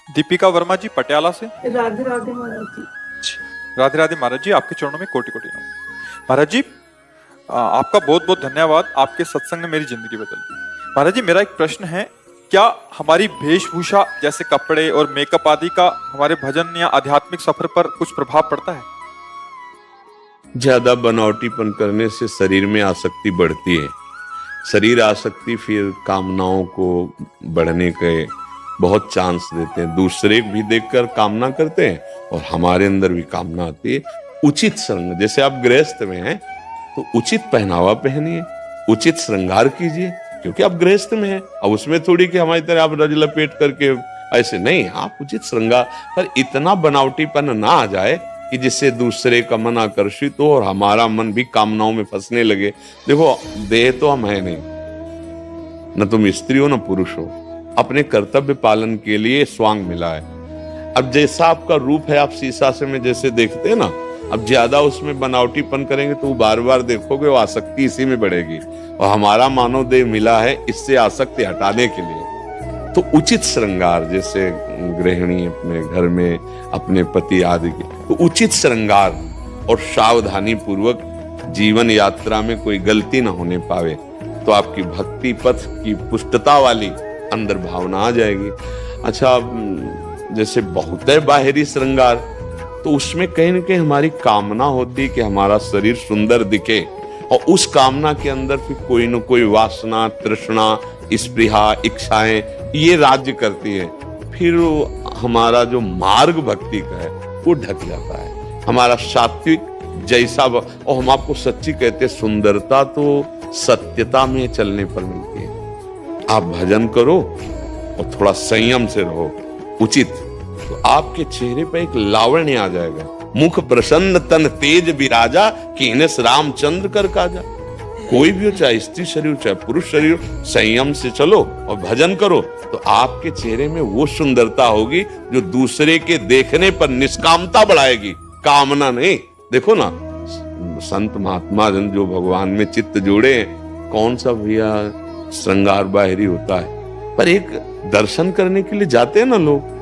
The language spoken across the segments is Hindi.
दीपिका वर्मा जी पटियाला से। राधे राधे महाराज जी। राधे राधे महाराज जी, आपके चरणों में कोटि कोटि नमन। महाराज जी, आपका बहुत बहुत धन्यवाद, आपके सत्संग ने मेरी जिंदगी बदल दी। महाराज जी, मेरा एक प्रश्न है, क्या हमारी वेशभूषा जैसे कपड़े और मेकअप आदि का हमारे भजन या आध्यात्मिक सफर पर कुछ प्रभाव पड़ता है? ज्यादा बनावटीपन करने से शरीर में आसक्ति बढ़ती है। शरीर आसक्ति फिर कामनाओं को बढ़ने के बहुत चांस देते हैं। दूसरे भी देखकर कामना करते हैं और हमारे अंदर भी कामना आती है। उचित श्रृंगार, जैसे आप गृहस्थ में हैं तो उचित पहनावा पहनिए, उचित श्रृंगार कीजिए, क्योंकि आप गृहस्थ में हैं। अब उसमें थोड़ी कि हमारी तरह आप रज लपेट करके ऐसे नहीं, आप उचित श्रृंगार, पर इतना बनावटीपन ना आ जाए कि जिससे दूसरे का मन आकर्षित हो और हमारा मन भी कामनाओं में फंसने लगे। देखो, देह तो हम है नहीं, न तुम स्त्री हो न पुरुष हो, अपने कर्तव्य पालन के लिए स्वांग मिला है। अब जैसा आपका रूप है, आप शीशा से में जैसे देखते हैं ना, अब ज्यादा उसमें बनावटीपन करेंगे तो बार बार देखोगे, वो आसक्ति इसी में बढ़ेगी। और हमारा मानव देह मिला है इससे आसक्ति हटाने के लिए। तो उचित श्रृंगार, जैसे गृहिणी अपने घर में अपने पति आदि के, तो उचित श्रृंगार और सावधानी पूर्वक जीवन यात्रा में कोई गलती ना होने पावे, तो आपकी भक्ति पथ की पुष्टता वाली अंदर भावना आ जाएगी। अच्छा, जैसे बहुत है बाहरी श्रृंगार, तो उसमें कहीं ना कहीं हमारी कामना होती है कि हमारा शरीर सुंदर दिखे, और उस कामना के अंदर फिर कोई न कोई वासना, तृष्णा, स्पृहा, इच्छाएं ये राज्य करती है। फिर हमारा जो मार्ग भक्ति का है वो ढक जाता है। हमारा सात्विक जैसा और हम आपको सच्ची कहते हैं, सुंदरता तो सत्यता में चलने पर मिलती है। आप भजन करो और थोड़ा संयम से रहो, उचित, तो आपके चेहरे पर एक लावण्य आ जाएगा। मुख प्रसन्न तन तेज विराजा, कीनस रामचंद्र कर काजा। कोई भी हो, चाहे स्त्री शरीर हो चाहे पुरुष शरीर, संयम से चलो और भजन करो तो आपके चेहरे में वो सुंदरता होगी जो दूसरे के देखने पर निष्कामता बढ़ाएगी, कामना नहीं। देखो ना, संत महात्मा जन जो भगवान में चित्त जोड़े हैं, कौन सा भैया श्रृंगार बाहरी होता है, पर एक दर्शन करने के लिए जाते हैं ना लोग,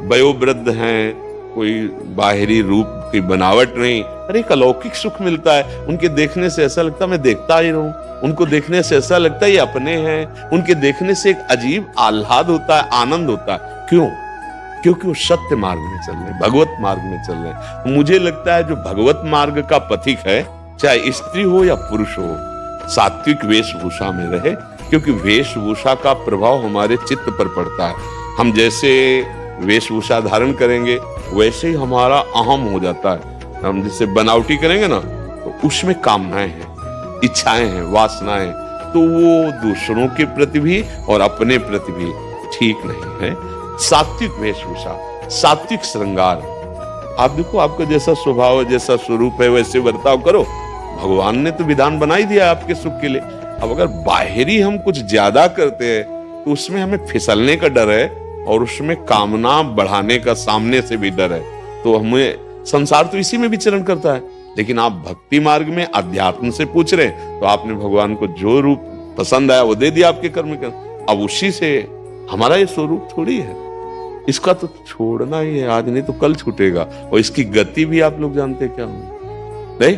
वयोवृद्ध हैं, कोई बाहरी रूप की बनावट नहीं, अरे एक अलौकिक सुख मिलता है। उनके देखने से ऐसा लगता है मैं देखता ही रहूं, उनको देखने से ऐसा लगता है ये अपने हैं, उनके देखने से एक अजीब आह्लाद होता है, आनंद होता है। क्यों? क्योंकि वो सत्य मार्ग में चल रहे हैं, भगवत मार्ग में चल रहे हैं। मुझे लगता है जो भगवत मार्ग का पथिक है, चाहे स्त्री हो या पुरुष हो, सात्विक वेशभूषा में रहे, क्योंकि वेशभूषा का प्रभाव हमारे चित्त पर पड़ता है। हम जैसे वेशभूषा धारण करेंगे वैसे ही हमारा अहम हो जाता है। हम जिससे बनावटी करेंगे ना, तो उसमें कामनाएं हैं, इच्छाएं हैं, वासनाएं, तो वो दूसरों के प्रति भी और अपने प्रति भी ठीक नहीं है। सात्विक वेशभूषा, सात्विक श्रृंगार, आप देखो आपका जैसा स्वभाव है, जैसा स्वरूप है, वैसे बर्ताव करो। भगवान ने तो विधान बना ही दिया आपके सुख के लिए। अब अगर बाहरी हम कुछ ज्यादा करते हैं तो उसमें हमें फिसलने का डर है और उसमें कामना बढ़ाने का सामने से भी डर है। तो हमें संसार तो इसी में विचरण करता है। लेकिन आप भक्ति मार्ग में अध्यात्म से पूछ रहे हैं, तो आपने भगवान को जो रूप पसंद आया वो दे दिया आपके कर्म के। अब उसी से हमारा ये स्वरूप थोड़ी है, इसका तो छोड़ना ही है, आज नहीं तो कल छूटेगा। और इसकी गति भी आप लोग जानते क्या हो नहीं।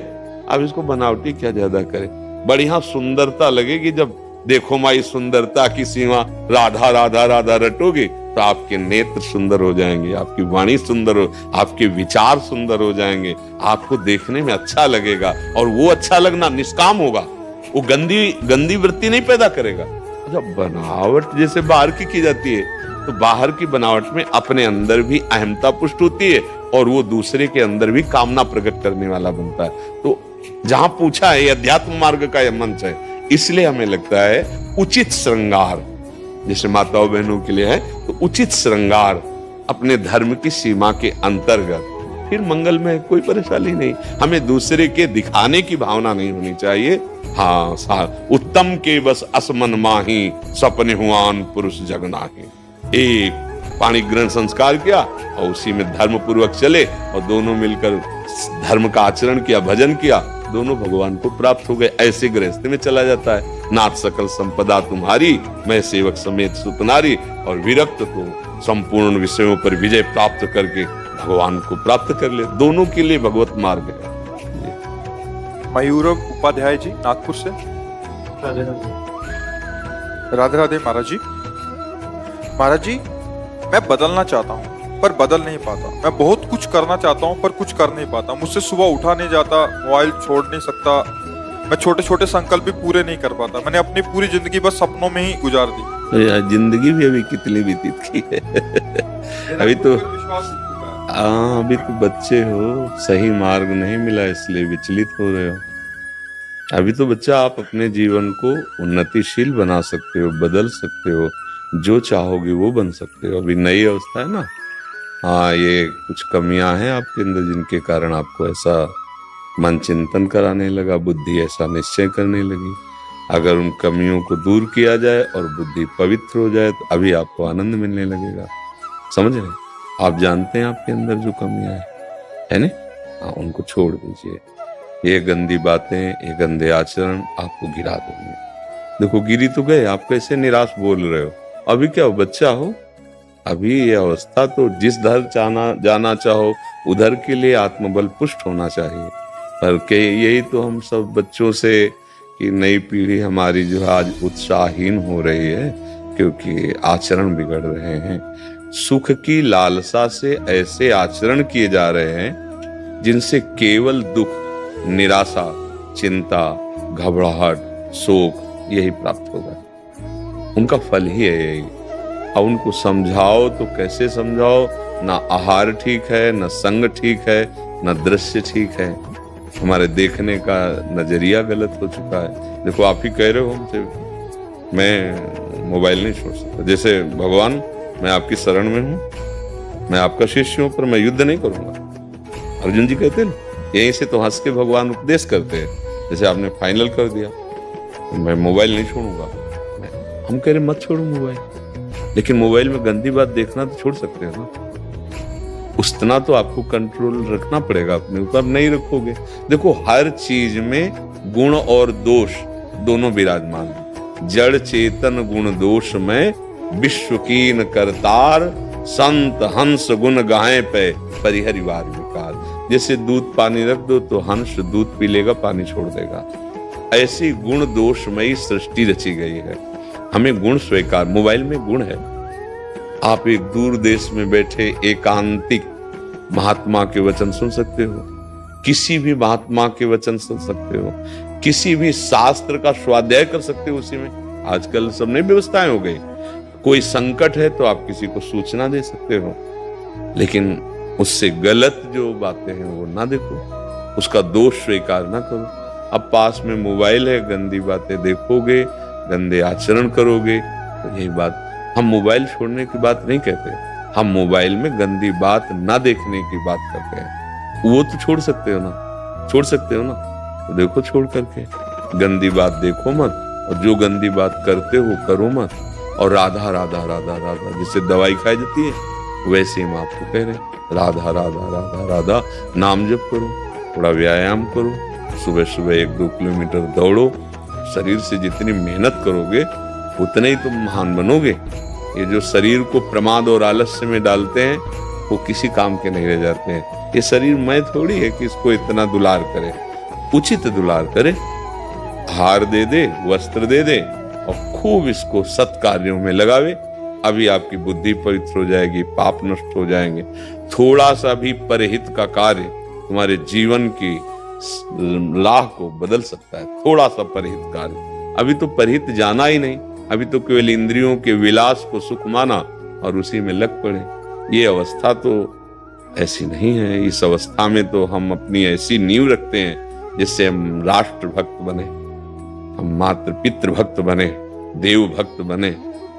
आप इसको बनावटी क्या ज्यादा करें, बढ़िया सुंदरता लगेगी। जब देखो माई सुंदरता की सीमा, राधा राधा राधा रटोगे तो आपके नेत्र सुंदर हो जाएंगे, आपकी वाणी सुंदर हो, आपके विचार सुंदर हो जाएंगे, आपको देखने में अच्छा लगेगा। और वो अच्छा लगना निष्काम होगा, वो गंदी वृत्ति नहीं पैदा करेगा। जब बनावट जैसे बाहर की जाती है, तो बाहर की बनावट में अपने अंदर भी अहमता पुष्ट होती है और वो दूसरे के अंदर भी कामना प्रकट करने वाला बनता है। तो जहां पूछा है, ये अध्यात्म मार्ग का यह मंच है, इसलिए हमें लगता है उचित श्रृंगार जैसे माताओं बहनों के लिए है, तो उचित श्रृंगार अपने धर्म की सीमा के अंतर्गत, फिर मंगल में कोई परेशानी नहीं। हमें दूसरे के दिखाने की भावना नहीं होनी चाहिए। हाँ, उत्तम के बस असमन माही, सपने हुआन पुरुष जगनाही। एक पाणी ग्रहण संस्कार किया और उसी में धर्म पूर्वक चले और दोनों मिलकर धर्म का आचरण किया, भजन किया, दोनों भगवान को प्राप्त हो गए। ऐसे गृहस्थ में चला जाता है। नाथ सकल संपदा तुम्हारी, मैं सेवक समेत सुतनारी, और विरक्त तो संपूर्ण विषयों पर विजय प्राप्त करके भगवान को प्राप्त कर ले। दोनों के लिए भगवत मार्ग है। मयूरव उपाध्याय जी नागपुर से। राधे राधे महाराज जी। महाराज जी, मैं बदलना चाहता हूँ पर बदल नहीं पाता। मैं बहुत कुछ करना चाहता हूँ पर कुछ कर नहीं पाता। मुझसे सुबह उठा नहीं जाता, मोबाइल छोड़ नहीं सकता। मैं छोटे छोटे संकल्प भी पूरे नहीं कर पाता। मैंने अपनी पूरी जिंदगी बस सपनों में ही गुजार दी। यार जिंदगी भी अभी कितनी व्यतीत की है। अभी तो हाँ, अभी तो बच्चे हो, सही मार्ग नहीं मिला इसलिए विचलित हो रहे हो। अभी तो बच्चा, आप अपने जीवन को उन्नतिशील बना सकते हो, बदल सकते हो, जो चाहोगे वो बन सकते हो। अभी नई अवस्था है ना। हाँ, ये कुछ कमियां हैं आपके अंदर जिनके कारण आपको ऐसा मन चिंतन कराने लगा, बुद्धि ऐसा निश्चय करने लगी। अगर उन कमियों को दूर किया जाए और बुद्धि पवित्र हो जाए तो अभी आपको आनंद मिलने लगेगा। समझ रहे? आप जानते हैं आपके अंदर जो कमियां है ना? हाँ, उनको छोड़ दीजिए। ये गंदी बातें, ये गंदे आचरण आपको गिरा देंगे। देखो, गिरी तो गए, आप कैसे निराश बोल रहे हो? अभी क्या हो, बच्चा हो। अभी ये अवस्था तो जिस दर जाना चाहो उधर के लिए आत्मबल पुष्ट होना चाहिए। पर के यही तो हम सब बच्चों से कि नई पीढ़ी हमारी जो है आज उत्साहहीन हो रही है, क्योंकि आचरण बिगड़ रहे हैं। सुख की लालसा से ऐसे आचरण किए जा रहे हैं जिनसे केवल दुख, निराशा, चिंता, घबराहट, शोक यही प्राप्त होगा। उनका फल ही है यही। अब उनको समझाओ तो कैसे समझाओ? ना आहार ठीक है, ना संग ठीक है, ना दृश्य ठीक है। हमारे देखने का नजरिया गलत हो चुका है। देखो, आप ही कह रहे हो हमसे, मैं मोबाइल नहीं छोड़ सकता। जैसे भगवान, मैं आपकी शरण में हूं, मैं आपका शिष्य हूं, पर मैं युद्ध नहीं करूंगा। अर्जुन जी कहते हैं, यहीं से तो हंस के भगवान उपदेश करते हैं। जैसे आपने फाइनल कर दिया, मैं मोबाइल नहीं छोड़ूंगा। हम कह रहे मत छोड़ो मोबाइल, लेकिन मोबाइल में गंदी बात देखना तो छोड़ सकते हो ना। उतना तो आपको कंट्रोल रखना पड़ेगा अपने ऊपर। नहीं रखोगे, देखो हर चीज में गुण और दोष दोनों विराजमान है। जड़ चेतन गुण दोष में विश्व कीन करतार, संत हंस गुण गाए पे परिहरिवार विकार। जैसे दूध पानी रख दो तो हंस दूध पी लेगा, पानी छोड़ देगा। ऐसी गुण दोषमयी सृष्टि रची गई है। हमें गुण स्वीकार, मोबाइल में गुण है। आप एक दूर देश में बैठे एकांतिक महात्मा के वचन सुन सकते हो, किसी भी महात्मा के वचन सुन सकते हो, किसी भी शास्त्र का स्वाध्याय कर सकते हो उसी में। आजकल सब नई व्यवस्थाएं हो गई। कोई संकट है तो आप किसी को सूचना दे सकते हो, लेकिन उससे गलत जो बातें हैं वो ना देखो, उसका दोष स्वीकार ना करो। अब पास में मोबाइल है, गंदी बातें देखोगे, गंदे आचरण करोगे तो यही बात। हम मोबाइल छोड़ने की बात नहीं कहते, हम मोबाइल में गंदी बात ना देखने की बात करते हैं। वो तो छोड़ सकते हो ना, छोड़ सकते हो ना, तो देखो छोड़ करके। गंदी बात देखो मत, और जो गंदी बात करते हो करो मत। और राधा राधा राधा राधा, जिससे दवाई खाई जाती है वैसे हम आपको कह रहे हैं, राधा राधा राधा राधा नाम जप करो, थोड़ा व्यायाम करो, सुबह सुबह 1-2 किलोमीटर दौड़ो। शरीर से जितनी मेहनत करोगे उतने ही तुम महान बनोगे। ये जो शरीर को प्रमाद और आलस्य में डालते हैं वो किसी काम के नहीं रह जाते हैं। ये शरीर मैं थोड़ी है कि इसको इतना दुलार करे, उचित दुलार करे, हार दे दे, वस्त्र दे दे और खूब इसको सत् कार्यों में लगावे। अभी आपकी बुद्धि पवित्र हो जाएगी, पाप नष्ट हो जाएंगे। थोड़ा सा भी परहित का कार्य तुम्हारे जीवन की लाह को बदल सकता है। थोड़ा सा परहित कार्य। अभी तो परहित जाना ही नहीं, अभी तो केवल इंद्रियों के विलास को सुख माना और उसी में लग पड़े। ये अवस्था तो ऐसी नहीं है। इस अवस्था में तो हम अपनी ऐसी नींव रखते हैं जिससे हम राष्ट्र भक्त बने, हम मातृ पितृ भक्त बने, देव भक्त बने,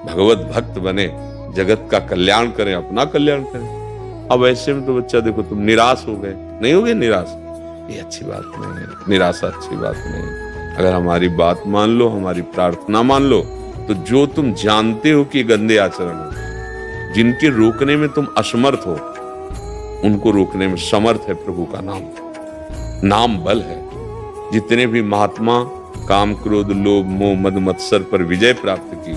भगवत भक्त बने, जगत का कल्याण करें, अपना कल्याण करें। अब ऐसे में तो बच्चा देखो, तुम निराश हो गए, नहीं हो गए निराश, ये अच्छी बात नहीं है। निराशा अच्छी बात नहीं है। अगर हमारी बात मान लो, हमारी प्रार्थना मान लो, तो जो तुम जानते हो कि गंदे आचरण हो, जिनके रोकने में तुम असमर्थ हो, उनको रोकने में समर्थ है प्रभु का नाम। नाम बल है। जितने भी महात्मा काम क्रोध लोभ मोह मद मत्सर पर विजय प्राप्त की,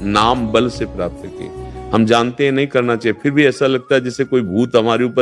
नाम बल से प्राप्त की। हम जानते हैं नहीं करना चाहिए, फिर भी ऐसा लगता है जैसे कोई भूत हमारे ऊपर